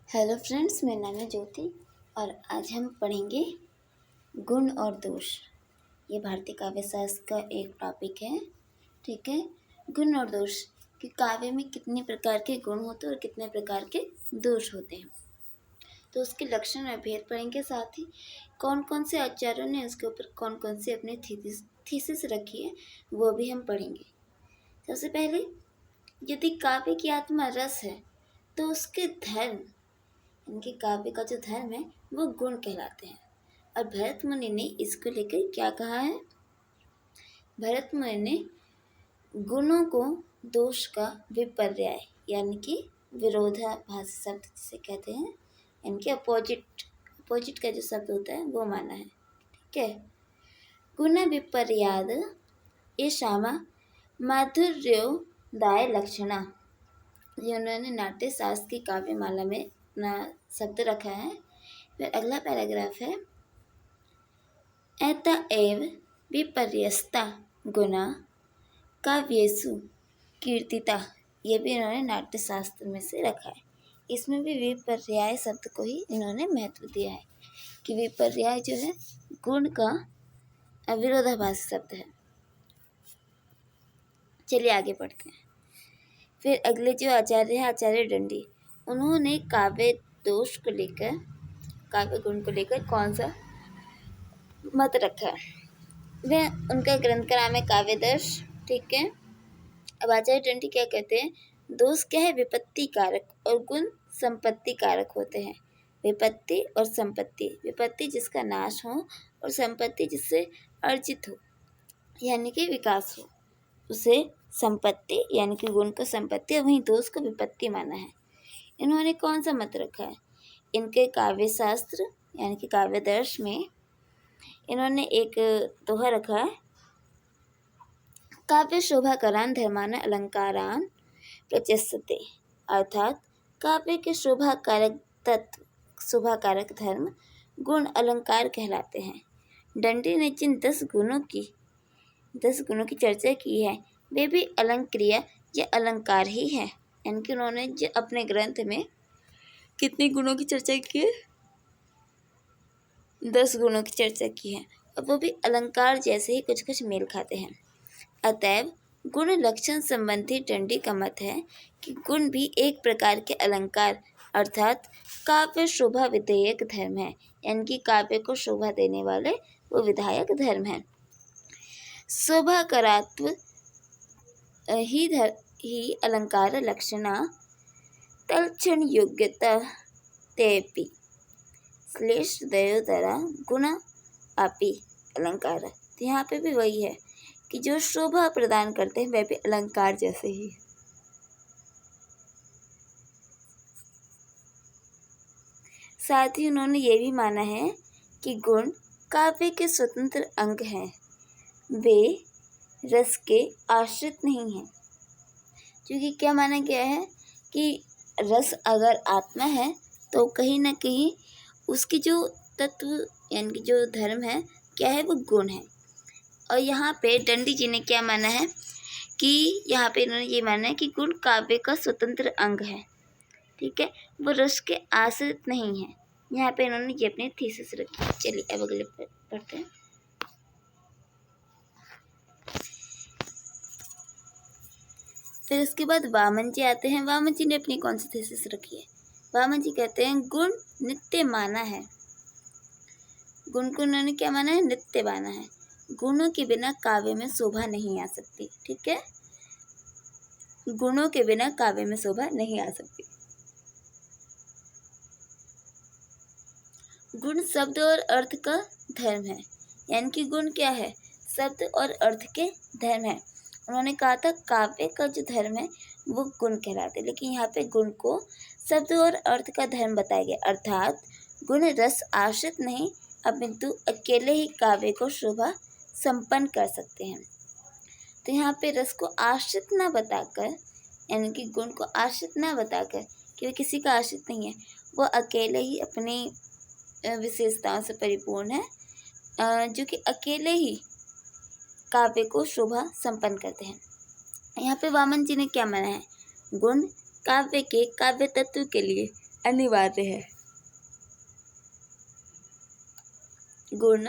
Hello friends, मेरा नाम है ज्योति और आज हम पढ़ेंगे गुण और दोष। ये भारतीय काव्य शास्त्र का एक टॉपिक है। ठीक है, गुण और दोष कि काव्य में कितने प्रकार के गुण होते हैं और कितने प्रकार के दोष होते हैं, तो उसके लक्षण और भेद पढ़ेंगे। साथ ही कौन कौन से आचार्यों ने उसके ऊपर कौन कौन से अपने थीसिस रखी है वो भी हम पढ़ेंगे। सबसे पहले, यदि काव्य की आत्मा रस है तो उसके धर्म, इनके काव्य का जो धर्म है वो गुण कहलाते हैं। और भरत मुनि ने इसको लेकर क्या कहा है? भरत मुनि ने गुणों को दोष का विपर्याय यानी कि विरोधाभासी शब्द जिसे कहते हैं, इनके अपोजिट का जो शब्द होता है वो माना है। ठीक है, गुण विपर्याद येषाम माधुर्योदाय लक्षणा, ये उन्होंने नाट्य शास्त्र की काव्यमाला में अपना शब्द रखा है। फिर अगला पैराग्राफ है, अतएव विपर्यस्ता गुणा काव्येषु कीर्तिता, ये भी इन्होंने नाट्य शास्त्र में से रखा है। इसमें भी विपर्याय शब्द को ही इन्होंने महत्व दिया है कि विपर्याय जो है गुण का विरोधाभासी शब्द है। चलिए आगे पढ़ते हैं। फिर अगले जो आचार्य है, आचार्य दंडी, उन्होंने काव्य दोष को लेकर, काव्य गुण को लेकर कौन सा मत रखा है? वह उनका ग्रंथ का नाम है काव्यदर्श। ठीक है, अब आचार्य दंडी क्या कहते हैं? दोष क्या है? विपत्ति कारक और गुण संपत्ति कारक होते हैं। विपत्ति और संपत्ति, विपत्ति जिसका नाश हो और संपत्ति जिससे अर्जित हो यानी कि विकास हो, उसे संपत्ति यानी कि गुण को संपत्ति और वहीं दोष को विपत्ति माना है। इन्होंने कौन सा मत रखा है? इनके काव्य शास्त्र यानी कि काव्यदर्श में इन्होंने एक दोहा रखा है, काव्य शोभाकरान धर्मान अलंकारान प्रचेष्यते, अर्थात काव्य के शोभाकारक तत्व, शोभाकारक धर्म, गुण अलंकार कहलाते हैं। दंडी ने जिन 10 गुणों की चर्चा की है वे भी अलंक्रिया या अलंकार ही है। यानी कि उन्होंने जो अपने ग्रंथ में कितने गुणों की चर्चा की है? 10 गुणों की चर्चा की है और वो भी अलंकार जैसे ही कुछ कुछ मेल खाते हैं। अतएव गुण लक्षण संबंधी दंडी का मत है कि गुण भी एक प्रकार के अलंकार अर्थात काव्य शोभा विधेयक धर्म है। यानी कि काव्य को शोभा देने वाले वो विधायक धर्म है। शोभाकरात्व ही अलंकार लक्षणा तलक्षण योग्यता तेपि श्लेष दयोदरा गुण आपी अलंकार। तो यहाँ पे भी वही है कि जो शोभा प्रदान करते हैं वह भी अलंकार जैसे ही। साथ ही उन्होंने ये भी माना है कि गुण काव्य के स्वतंत्र अंग हैं, वे रस के आश्रित नहीं हैं। क्योंकि क्या माना गया है कि रस अगर आत्मा है तो कहीं ना कहीं उसकी जो तत्व यानी कि जो धर्म है क्या है, वो गुण है। और यहाँ पे दंडी जी ने क्या माना है कि यहाँ पे इन्होंने ये माना है कि गुण काव्य का स्वतंत्र अंग है। ठीक है, वो रस के आश्रित नहीं है। यहाँ पे इन्होंने ये अपनी थीसिस रखी। चलिए अब अगले पढ़ते हैं। फिर उसके बाद वामन जी आते हैं। वामन जी ने अपनी कौन सी थीसिस रखी है? वामन जी कहते हैं गुण नित्य माना है। गुण को उन्होंने क्या माना है? नित्य माना है। गुणों के बिना काव्य में शोभा नहीं आ सकती। ठीक है, गुणों के बिना काव्य में शोभा नहीं आ सकती। गुण शब्द और अर्थ का धर्म है। यानी कि गुण क्या है? शब्द और अर्थ के धर्म है। उन्होंने कहा था काव्य का जो धर्म है वो गुण कहलाते, लेकिन यहाँ पे गुण को शब्द और अर्थ का धर्म बताया गया। अर्थात गुण रस आश्रित नहीं अपितु अकेले ही काव्य को शोभा संपन्न कर सकते हैं। तो यहाँ पे रस को आश्रित ना बताकर, यानी कि गुण को आश्रित ना बताकर कि वो किसी का आश्रित नहीं है, वो अकेले ही अपनी विशेषताओं से परिपूर्ण है, जो कि अकेले ही काव्य को शोभा संपन्न करते हैं। यहाँ पे वामन जी ने क्या माना है? गुण काव्य के काव्य तत्व के लिए अनिवार्य है। गुण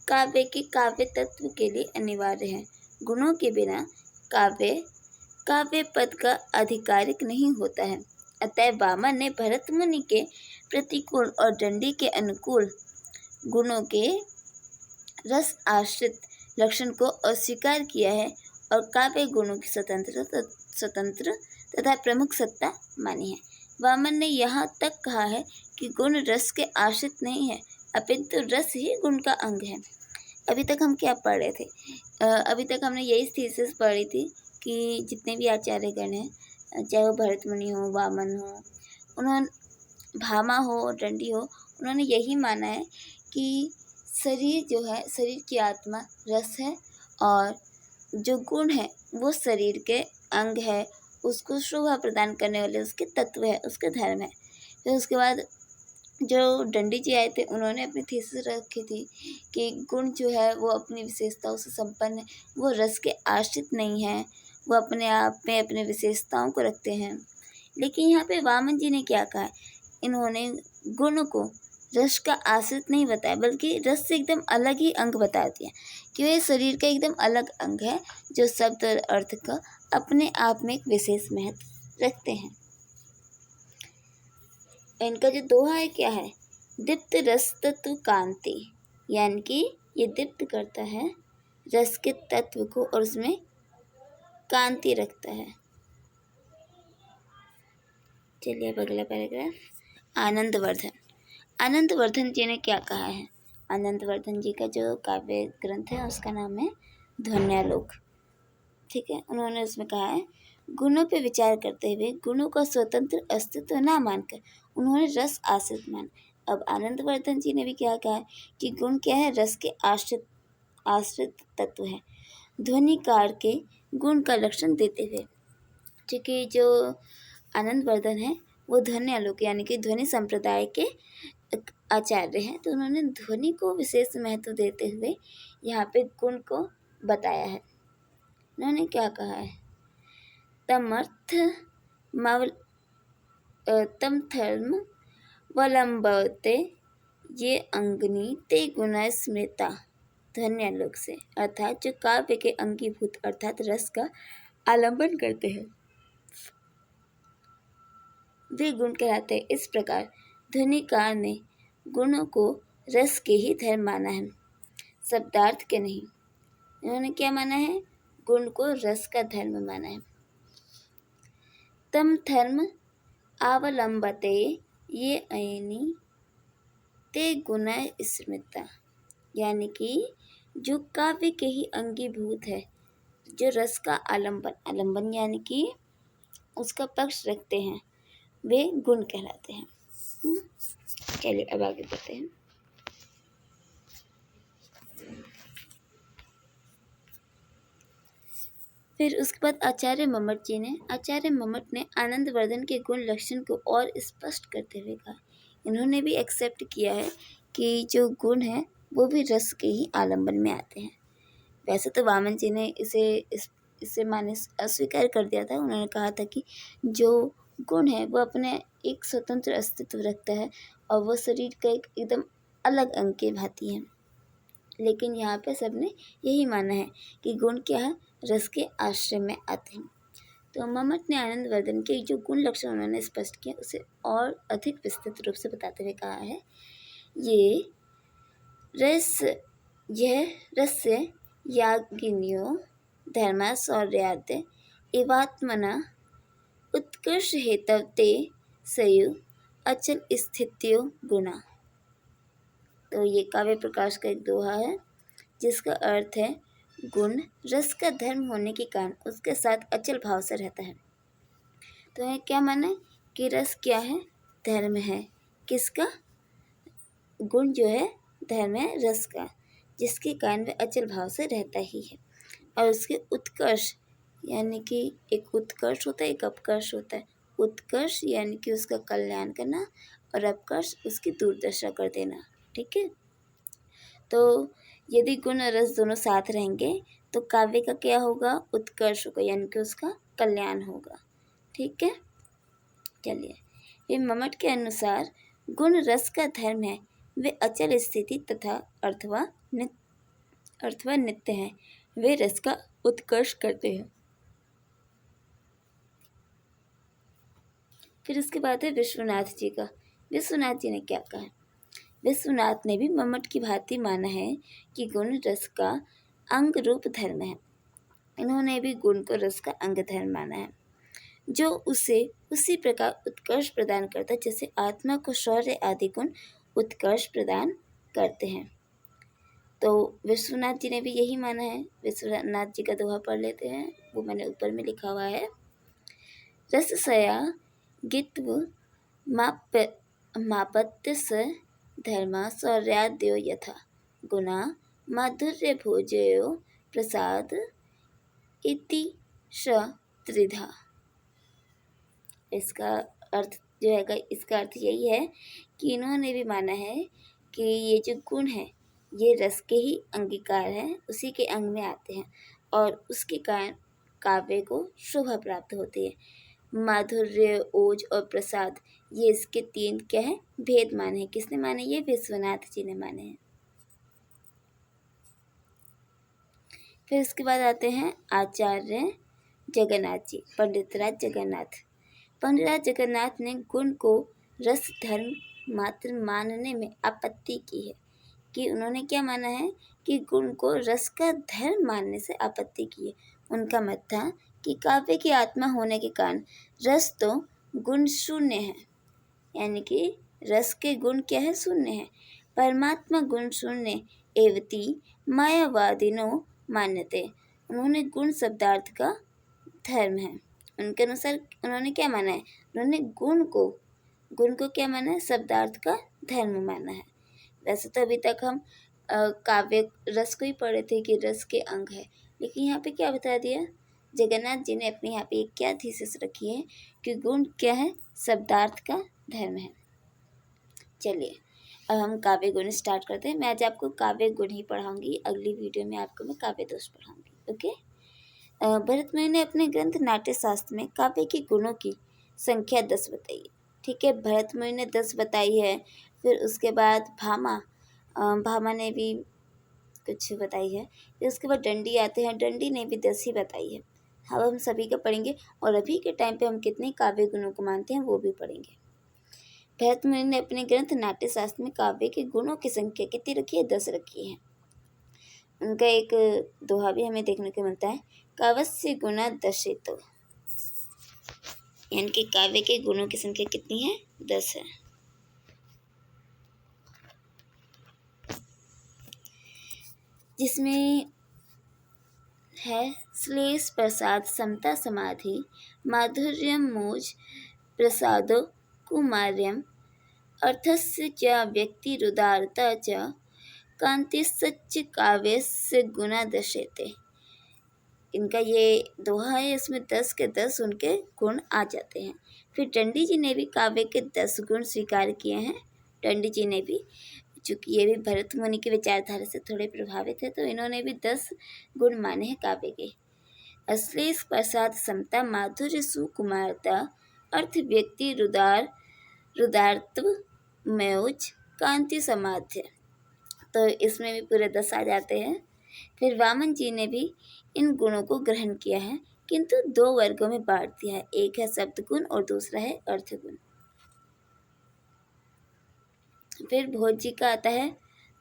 काव्य के काव्य तत्व के लिए अनिवार्य है। गुणों के बिना काव्य काव्य पद का आधिकारिक नहीं होता है। अतः वामन ने भरत मुनि के प्रतिकूल और दंडी के अनुकूल गुणों के रस आश्रित लक्षण को अस्वीकार किया है और काव्य गुणों की स्वतंत्र तथा प्रमुख सत्ता मानी है। वामन ने यहाँ तक कहा है कि गुण रस के आश्रित नहीं है, अपितु रस ही गुण का अंग है। अभी तक हम क्या पढ़ रहे थे? अभी तक हमने यही थीसिस पढ़ी थी कि जितने भी आचार्यगण हैं, चाहे वो भरत मुनि हो, वामन हो, उन्होंने भामा हो, दंडी हो, उन्होंने यही माना है कि शरीर जो है, शरीर की आत्मा रस है और जो गुण है वो शरीर के अंग है, उसको शोभा प्रदान करने वाले उसके तत्व है, उसके धर्म है। फिर उसके बाद जो दंडी जी आए थे, उन्होंने अपनी थीसिस रखी थी कि गुण जो है वो अपनी विशेषताओं से संपन्न है, वो रस के आश्रित नहीं है, वो अपने आप में अपने विशेषताओं को रखते हैं। लेकिन यहाँ पे वामन जी ने क्या कहा है? इन्होंने गुण को रस का आश्रित नहीं बताया, बल्कि रस से एकदम अलग ही अंग बता दिया कि वह शरीर का एकदम अलग अंग है जो शब्द और अर्थ का अपने आप में एक विशेष महत्व रखते हैं। इनका जो दोहा है क्या है? दीप्त रस तत्व कांति, यानी कि ये दीप्त करता है रस के तत्व को और उसमें कांति रखता है। चलिए अब अगला पैराग्राफ। आनंदवर्धन। आनंदवर्धन जी ने क्या कहा है? आनंदवर्धन जी का जो काव्य ग्रंथ है उसका नाम है ध्वन्यालोक। ठीक है, उन्होंने उसमें कहा है, गुणों पे विचार करते हुए गुणों का स्वतंत्र अस्तित्व न मानकर उन्होंने रस आश्रित माना। अब आनंदवर्धन जी ने भी क्या कहा कि गुण क्या है? रस के आश्रित तत्व है। ध्वनिकार के गुण का लक्षण देते हुए, क्योंकि जो आनंदवर्धन है वो ध्वन्यालोक यानी कि ध्वनि संप्रदाय के आचार्य हैं, तो उन्होंने ध्वनि को विशेष महत्व देते हुए यहाँ पे गुण को बताया है। उन्होंने क्या कहा है? तम धर्म वलंबते ये अंगनी ते गुण स्मृता ध्वन्यालोक से, अर्थात जो काव्य के अंगीभूत अर्थात रस का आलंबन करते हैं वे गुण कहलाते हैं। इस प्रकार ध्वनिकार ने गुणों को रस के ही धर्म माना है, शब्दार्थ के नहीं। इन्होंने क्या माना है? गुण को रस का धर्म माना है। तम धर्म अवलंबते ये अयनी ते गुण स्मृता, यानी कि जो काव्य के ही अंगीभूत है, जो रस का आलंबन यानी कि उसका पक्ष रखते हैं, वे गुण कहलाते हैं। चलिए अब आगे बढ़ते हैं। फिर उसके बाद आचार्य मम्मट ने आनंदवर्धन के गुण लक्षण को और स्पष्ट करते हुए कहा, इन्होंने भी एक्सेप्ट किया है कि जो गुण है वो भी रस के ही आलंबन में आते हैं। वैसे तो वामन जी ने इसे माने अस्वीकार कर दिया था। उन्होंने कहा था कि जो गुण है वो अपने एक स्वतंत्र अस्तित्व रखता है और वो शरीर का एक एकदम अलग अंग के भांति है। लेकिन यहाँ पे सबने यही माना है कि गुण क्या है? रस के आश्रय में आते हैं। तो मम्मट ने आनंदवर्धन के जो गुण लक्षण उन्होंने स्पष्ट किया उसे और अधिक विस्तृत रूप से बताते हुए कहा है, यह रस्य याज्ञिन्यो धर्म शौर्यार्थ एवात्मना उत्कर्ष हेतव ते सयु अचल स्थित्यो गुणा। तो ये काव्य प्रकाश का एक दोहा है जिसका अर्थ है, गुण रस का धर्म होने के कारण उसके साथ अचल भाव से रहता है। तो है क्या माना कि रस क्या है? धर्म है। किसका? गुण जो है धर्म है रस का, जिसके कारण वह अचल भाव से रहता ही है। और उसके उत्कर्ष यानी कि एक उत्कर्ष होता है, एक अपकर्ष होता है। उत्कर्ष यानी कि उसका कल्याण करना और अपकर्ष उसकी दुर्दशा कर देना। ठीक है, तो यदि गुण और रस दोनों साथ रहेंगे तो काव्य का क्या होगा? उत्कर्ष होगा, यानी कि उसका कल्याण होगा। ठीक है, चलिए वे मम्मट के अनुसार गुण रस का धर्म है, वे अचल स्थिति तथा अथवा नित्य हैं, वे रस का उत्कर्ष करते हैं। फिर उसके बाद है विश्वनाथ जी का। विश्वनाथ जी ने क्या कहा? विश्वनाथ ने भी मम्मट की भांति माना है कि गुण रस का अंग रूप धर्म है। इन्होंने भी गुण को रस का अंग धर्म माना है, जो उसे उसी प्रकार उत्कर्ष प्रदान करता है जैसे आत्मा को शौर्य आदि गुण उत्कर्ष प्रदान करते हैं। तो विश्वनाथ जी ने भी यही माना है। विश्वनाथ जी का दोहा पढ़ लेते हैं, वो मैंने ऊपर में लिखा हुआ है। रससया गित्व मापत्य स धर्मा शौर्याद्यो यथा गुणा माधुर्य भोजयो प्रसाद इति श त्रिधा। इसका अर्थ जो है, इसका अर्थ यही है कि इन्होंने भी माना है कि ये जो गुण है ये रस के ही अंगीकार है, उसी के अंग में आते हैं और उसके कारण काव्य को शोभा प्राप्त होती है। माधुर्य, ओज और प्रसाद, ये इसके तीन क्या है? भेद माने हैं। किसने माने? ये विश्वनाथ जी ने माने हैं। फिर इसके बाद आते हैं आचार्य जगन्नाथ जी, पंडितराज जगन्नाथ। पंडितराज जगन्नाथ ने गुण को रस धर्म मात्र मानने में आपत्ति की है। कि उन्होंने क्या माना है कि गुण को रस का धर्म मानने से आपत्ति की है। उनका मत था कि काव्य की आत्मा होने के कारण रस तो गुण शून्य है, यानी कि रस के गुण क्या है? शून्य है। परमात्मा गुण शून्य एवती मायावादिनो मान्यते। उन्होंने गुण शब्दार्थ का धर्म है। उनके अनुसार उन्होंने क्या माना है? उन्होंने गुण को क्या माना है? शब्दार्थ का धर्म माना है। वैसे तो अभी तक हम काव्य रस को ही पढ़े थे कि रस के अंग है, लेकिन यहाँ पे क्या बता दिया जगन्नाथ जी ने? अपने यहाँ पे एक क्या थीसिस रखी है कि गुण क्या है? शब्दार्थ का धर्म है। चलिए अब हम काव्य गुण स्टार्ट करते हैं। मैं आज आपको काव्य गुण ही पढ़ाऊंगी, अगली वीडियो में आपको मैं काव्य दोष पढ़ाऊंगी। ओके। भरत मुनि ने अपने ग्रंथ नाट्य शास्त्र में काव्य के गुणों की संख्या 10 बताई है। ठीक है, भरत मुनि ने 10 बताई है। फिर उसके बाद भामा ने भी कुछ बताई है। फिर उसके बाद डंडी आते हैं, डंडी ने भी 10 ही बताई है। अब हम सभी का पढ़ेंगे और अभी के टाइम पे हम कितने काव्य गुणों को मानते हैं वो भी पढ़ेंगे। भरत मुनि ने अपने ग्रंथ नाट्य शास्त्र में काव्य के गुणों की संख्या कितनी रखी है? 10 रखी है। उनका एक दोहा भी हमें देखने को मिलता है, काव्यस्य गुणा दशेतो, यानी कि काव्य के गुणों की संख्या कितनी है? 10 है। जिसमें है श्लेष प्रसाद समता समाधि माधुर्यम मोज प्रसादो कुमार्यम अर्थस्य च व्यक्तिरुदारता च कांतिश्च काव्यस्य गुणा दशेते। इनका ये दोहा है, इसमें 10 के 10 उनके गुण आ जाते हैं। फिर डंडी जी ने भी काव्य के 10 गुण स्वीकार किए हैं। डंडी जी ने भी, चूँकि ये भी भरत मुनि की विचारधारा से थोड़े प्रभावित है, तो इन्होंने भी 10 गुण माने हैं काव्य के। अश्लेष प्रसाद समता माधुर्य सुकुमारता अर्थ व्यक्ति रुदारत्व मौज कांति समाध्य, तो इसमें भी पूरे 10 आ जाते हैं। फिर वामन जी ने भी इन गुणों को ग्रहण किया है, किंतु 2 वर्गों में बांट दिया है, एक है शब्द गुण और दूसरा है अर्थ गुण। फिर भोज जी का आता है,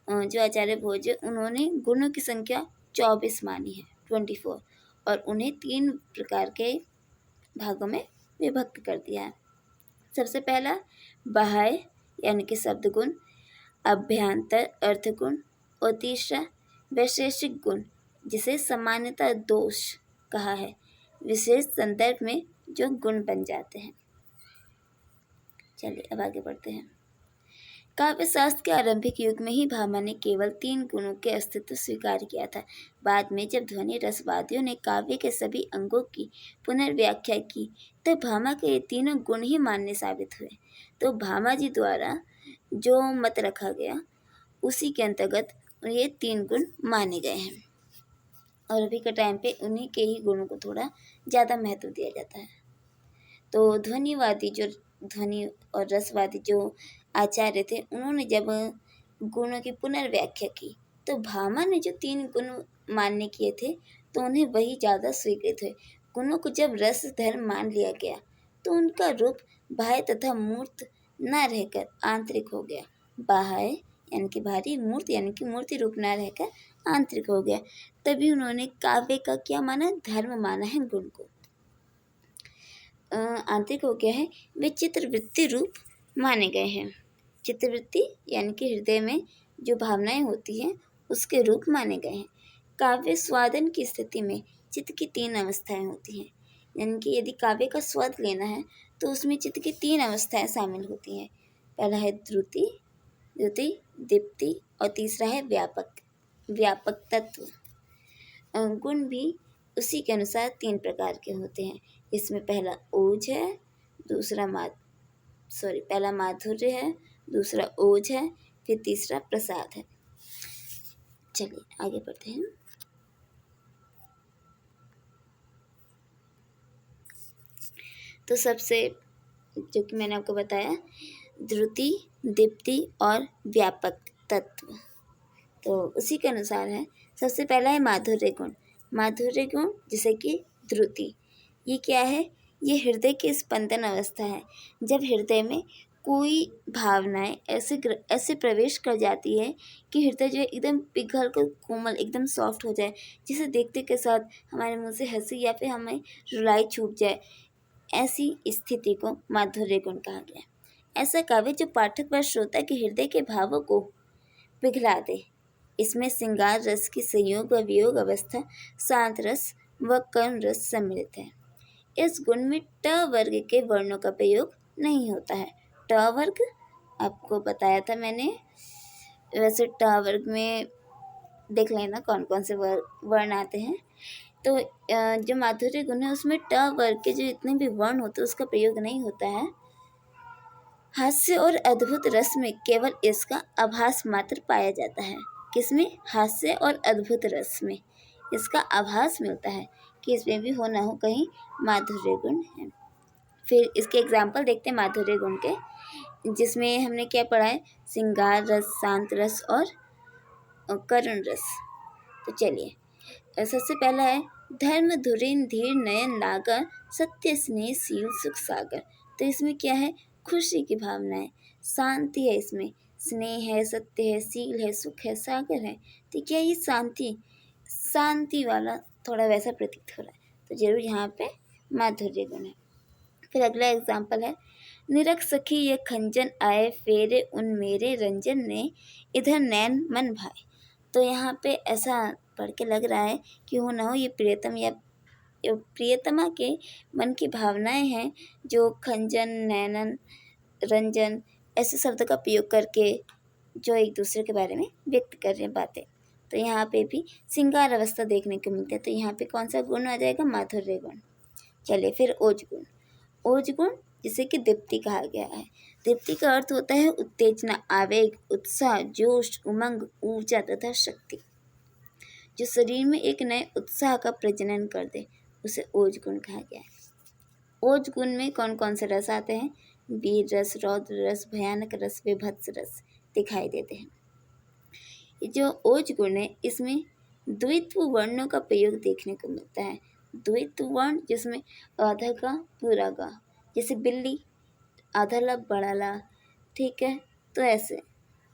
जो आचार्य भोज, उन्होंने गुणों की संख्या 24 मानी है, 24, और उन्हें 3 प्रकार के भागों में विभक्त कर दिया है। सबसे पहला बाह्य यानी कि शब्द गुण, अभ्यंतर अर्थ गुण, और तीसरा वैशेषिक गुण जिसे सामान्यतः दोष कहा है, विशेष संदर्भ में जो गुण बन जाते हैं। चलिए अब आगे बढ़ते हैं। काव्य शास्त्र के आरंभिक युग में ही भामा ने केवल 3 गुणों के अस्तित्व स्वीकार किया था। बाद में जब ध्वनि रसवादियों ने काव्य के सभी अंगों की पुनर्व्याख्या की तो भामा के ये तीनों गुण ही मान्य साबित हुए। तो भामा जी द्वारा जो मत रखा गया उसी के अंतर्गत ये 3 गुण माने गए हैं, और अभी के टाइम पे उन्हीं के ही गुणों को थोड़ा ज़्यादा महत्व दिया जाता है। तो ध्वनिवादी जो ध्वनि और रसवादी जो आचार्य थे, उन्होंने जब गुणों की पुनर्व्याख्या की तो भामा ने जो 3 गुण मान्य किए थे तो उन्हें वही ज़्यादा स्वीकृत हुए। गुणों को जब रस धर्म मान लिया गया तो उनका रूप बाह्य तथा मूर्त न रहकर आंतरिक हो गया। बाह्य यानी कि बाहरी, मूर्त यानी कि मूर्ति रूप न रहकर आंतरिक हो गया। तभी उन्होंने काव्य का क्या माना, धर्म माना है गुण को। आंतरिक हो गया है, वे चित्रवृत्ति रूप माने गए हैं। चित्रवृत्ति यानी कि हृदय में जो भावनाएं होती हैं उसके रूप माने गए हैं। काव्य स्वादन की स्थिति में चित्त की 3 अवस्थाएं होती हैं, यानी कि यदि काव्य का स्वाद लेना है तो उसमें चित्त की 3 अवस्थाएं शामिल होती हैं। पहला है द्रुति, दीप्ति और तीसरा है व्यापक तत्व। गुण भी उसी के अनुसार 3 प्रकार के होते हैं। इसमें पहला ओज है, पहला माधुर्य है, दूसरा ओज है, फिर तीसरा प्रसाद है। चलिए आगे बढ़ते हैं। तो सबसे जो कि मैंने आपको बताया द्रुति, दीप्ति और व्यापक तत्व, तो उसी के अनुसार है। सबसे पहला है माधुर्य गुण। माधुर्य गुण जैसे कि द्रुति, ये क्या है, ये हृदय की स्पंदन अवस्था है। जब हृदय में कोई भावनाएं ऐसे प्रवेश कर जाती है कि हृदय जो है एकदम पिघल कर कोमल, एकदम सॉफ्ट हो जाए, जिसे देखते के साथ हमारे मुंह से हंसी या फिर हमें रुलाई छूट जाए, ऐसी स्थिति को माधुर्य गुण कहा गया। ऐसा काव्य जो पाठक व श्रोता के हृदय के भावों को पिघला दे। इसमें श्रृंगार रस की संयोग व वियोग अवस्था, शांत रस व करुण रस सम्मिलित है। इस गुण में ट वर्ग के वर्णों का प्रयोग नहीं होता है। ट वर्ग आपको बताया था मैंने। वैसे ट वर्ग में देख लेना कौन कौन से वर्ण आते हैं। तो जो माधुर्य गुण है उसमें ट वर्ग के जो इतने भी वर्ण होते हैं उसका प्रयोग नहीं होता है। हास्य और अद्भुत रस में केवल इसका आभास मात्र पाया जाता है। किसमें? हास्य और अद्भुत रस में इसका आभास मिलता है कि इसमें भी हो ना हो कहीं माधुर्य गुण है। फिर इसके एग्जाम्पल देखते हैं माधुर्य गुण के, जिसमें हमने क्या पढ़ा है, श्रृंगार रस, शांत रस और करुण रस। तो चलिए, सबसे पहला है धर्म धुरीन धीर नयन लागर, सत्य स्नेह सील सुख सागर। तो इसमें क्या है, खुशी की भावना है, शांति है, इसमें स्नेह है, सत्य है, सील है, सुख है, सागर है। तो क्या ये शांति वाला थोड़ा वैसा प्रतीत हो रहा है, तो जरूर यहाँ पे माधुर्य गुण है। फिर अगला एग्जाम्पल है निरख सखी ये खंजन आए, फेरे उन मेरे रंजन ने, इधर नैन मन भाए। तो यहाँ पे ऐसा पढ़ के लग रहा है कि हो ना हो ये प्रियतम या प्रियतमा के मन की भावनाएं हैं, जो खंजन, नैनन, रंजन ऐसे शब्द का प्रयोग करके जो एक दूसरे के बारे में व्यक्त कर रहे हैं बातें। तो यहाँ पे भी श्रृंगार अवस्था देखने को मिलती है। तो यहाँ पे कौन सा गुण आ जाएगा, माधुर्य गुण। चलिए फिर ओज गुण। ओज गुण जिसे कि दीप्ति कहा गया है। दीप्ति का अर्थ होता है उत्तेजना, आवेग, उत्साह, जोश, उमंग, ऊर्जा तथा शक्ति। जो शरीर में एक नए उत्साह का प्रजनन कर दे उसे ओज गुण कहा गया है। ओज गुण में कौन कौन से रस आते हैं, वीर रस, रौद्र रस, भयानक रस, विभत्स रस दिखाई देते हैं। ये जो ओज गुण है इसमें द्वित्व वर्णों का प्रयोग देखने को मिलता है। द्वित्व वर्ण जिसमें आधा का पूरा का, जैसे बिल्ली, आधा ला बड़ा ला, ठीक है। तो ऐसे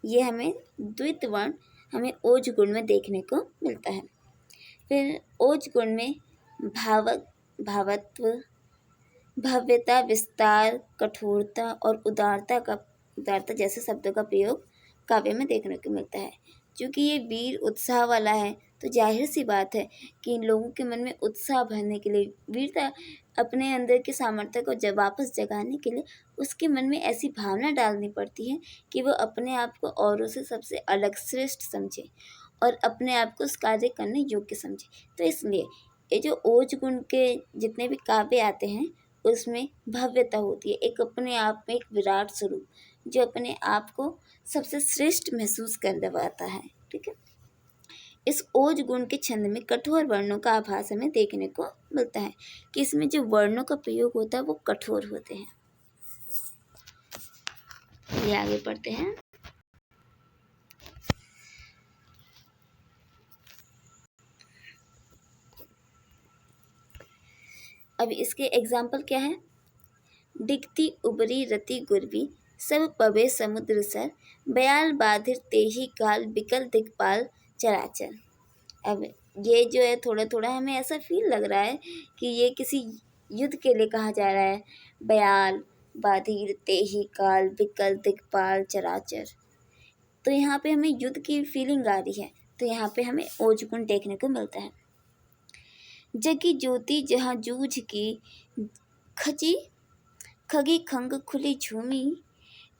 ये हमें द्वित्व वर्ण हमें ओज गुण में देखने को मिलता है। फिर ओज गुण में भावत्व, भव्यता, विस्तार, कठोरता और उदारता जैसे शब्दों का प्रयोग काव्य में देखने को मिलता है। क्योंकि ये वीर उत्साह वाला है तो जाहिर सी बात है कि इन लोगों के मन में उत्साह भरने के लिए, वीरता अपने अंदर के सामर्थ्य को वापस जगाने के लिए उसके मन में ऐसी भावना डालनी पड़ती है कि वो अपने आप को औरों से सबसे अलग, श्रेष्ठ समझे और अपने आप को उस कार्य करने योग्य समझे। तो इसलिए ये जो ओज गुण के जितने भी काव्य आते हैं उसमें भव्यता होती है, एक अपने आप में एक विराट स्वरूप जो अपने आप को सबसे श्रेष्ठ महसूस करवाता है, ठीक है। इस ओज गुण के छंद में कठोर वर्णों का आभास हमें देखने को मिलता है कि इसमें जो वर्णों का प्रयोग होता है वो कठोर होते हैं। चलिए आगे पढ़ते हैं। अब इसके एग्जाम्पल क्या है? डिगती उबरी रति गुरबी सब पबे समुद्र सर, बयाल बाधिर तेही काल बिकल दिक्पाल चराचर। अब ये जो है थोड़ा थोड़ा हमें ऐसा फील लग रहा है कि ये किसी युद्ध के लिए कहा जा रहा है। बयाल बाधिर तेही काल बिकल दिक्पाल चराचर, तो यहाँ पे हमें युद्ध की फीलिंग आ रही है। तो यहाँ पे हमें ओज गुण देखने को मिलता है। जगी ज्योति जहाँ जूझ की खची खगी खंग खुली झूमी,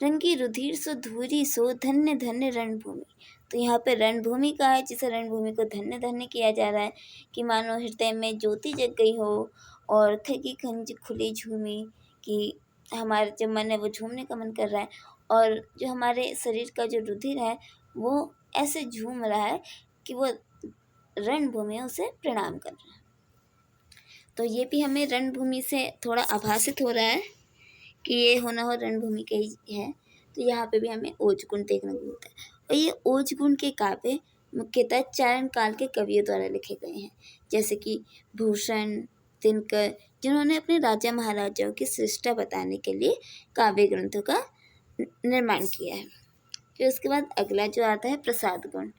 रंगी रुधिर सो धूरी सो धन्य धन्य रणभूमि। तो यहाँ पे रणभूमि का है, जिसे रणभूमि को धन्य धन्य किया जा रहा है कि मानो हृदय में ज्योति जग गई हो और खगी खंज खुली झूमी, कि हमारा जो मन है वो झूमने का मन कर रहा है, और जो हमारे शरीर का जो रुधिर है वो ऐसे झूम रहा है कि वो रणभूमि उसे प्रणाम कर रहा है। तो ये भी हमें रणभूमि से थोड़ा आभासित हो रहा है कि ये होना हो रणभूमि का ही है। तो यहाँ पे भी हमें ओज गुण देखने को मिलता है। और ये ओज गुण के काव्य मुख्यतः चारण काल के कवियों द्वारा लिखे गए हैं, जैसे कि भूषण, दिनकर, जिन्होंने अपने राजा महाराजाओं की सृष्टा बताने के लिए काव्य ग्रंथों का निर्माण किया है। फिर उसके बाद अगला जो आता है प्रसाद गुण,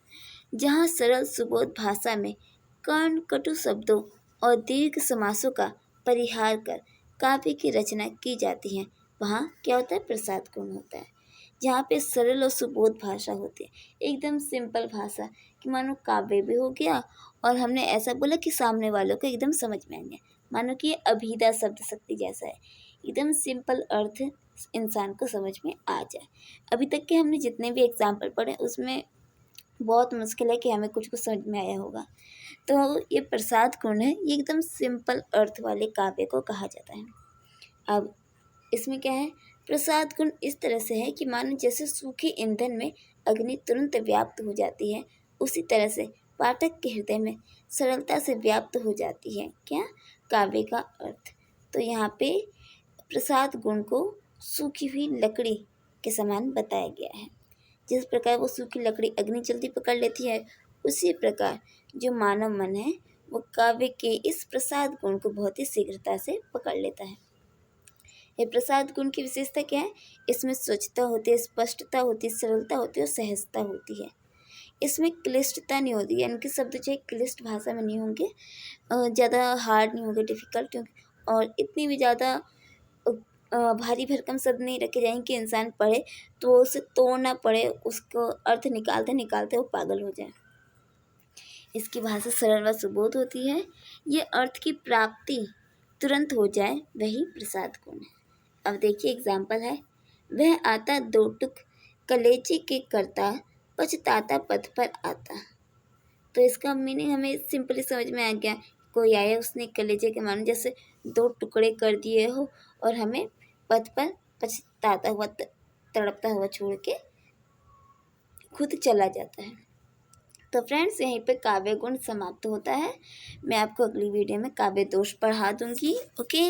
जहाँ सरल सुबोध भाषा में कर्ण कटु शब्दों और दीर्घ समासों का परिहार कर काव्य की रचना की जाती है, वहाँ क्या होता है? प्रसाद गुण होता है। जहाँ पे सरल और सुबोध भाषा होती है, एकदम सिंपल भाषा, कि मानो काव्य भी हो गया और हमने ऐसा बोला कि सामने वालों को एकदम समझ में आ गया, मानो कि ये अभिधा शब्द शक्ति जैसा है, एकदम सिंपल अर्थ इंसान को समझ में आ जाए। अभी तक के हमने जितने भी एग्जाम्पल पढ़े उसमें बहुत मुश्किल है कि हमें कुछ समझ में आया होगा। तो ये प्रसाद गुण है, ये एकदम सिंपल अर्थ वाले काव्य को कहा जाता है। अब इसमें क्या है? प्रसाद गुण इस तरह से है कि मानो जैसे सूखे ईंधन में अग्नि तुरंत व्याप्त हो जाती है, उसी तरह से पाठक के हृदय में सरलता से व्याप्त हो जाती है क्या? काव्य का अर्थ। तो यहाँ पे प्रसाद गुण को सूखी हुई लकड़ी के समान बताया गया है। जिस प्रकार वो सूखी लकड़ी अग्नि जल्दी पकड़ लेती है, उसी प्रकार जो मानव मन है वो काव्य के इस प्रसाद गुण को बहुत ही शीघ्रता से पकड़ लेता है। ये प्रसाद गुण की विशेषता क्या है? इसमें स्वच्छता होती है, स्पष्टता होती है, सरलता होती है और सहजता होती है। इसमें क्लिष्टता नहीं होती, यानी कि शब्द जो क्लिष्ट भाषा में नहीं होंगे, ज़्यादा हार्ड नहीं होंगे, डिफ़िकल्ट होंगे, और इतनी भी ज़्यादा भारी भरकम शब्द नहीं रखे जाएंगे कि इंसान पढ़े तो उसे तोड़ना पड़े, उसको अर्थ निकालते निकालते वो पागल हो जाए। इसकी भाषा सरल व सुबोध होती है। ये अर्थ की प्राप्ति तुरंत हो जाए, वही प्रसाद गुण है। अब देखिए एग्जाम्पल है, वह आता दो टुक कलेजे के करता, पछताता पथ पर आता। तो इसका मीनिंग हमें सिंपली समझ में आ गया, कोई आया उसने कलेजे के मानो जैसे 2 टुकड़े कर दिए हो और हमें पथ पर पछताता हुआ तड़पता हुआ छोड़ के खुद चला जाता है। तो फ्रेंड्स यहीं पे काव्य गुण समाप्त होता है। मैं आपको अगली वीडियो में काव्य दोष पढ़ा दूंगी। ओके,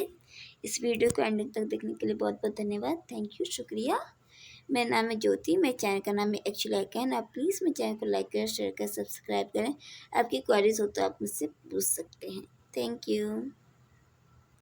इस वीडियो को एंडिंग तक देखने के लिए बहुत बहुत धन्यवाद। थैंक यू, शुक्रिया। मेरा नाम है ज्योति, मेरे चैनल का नाम है एक्चुअली आइकन। आप प्लीज़ मेरे चैनल को लाइक करें, शेयर करें, सब्सक्राइब करें। आपकी क्वेरीज हो तो आप मुझसे पूछ सकते हैं। Thank you.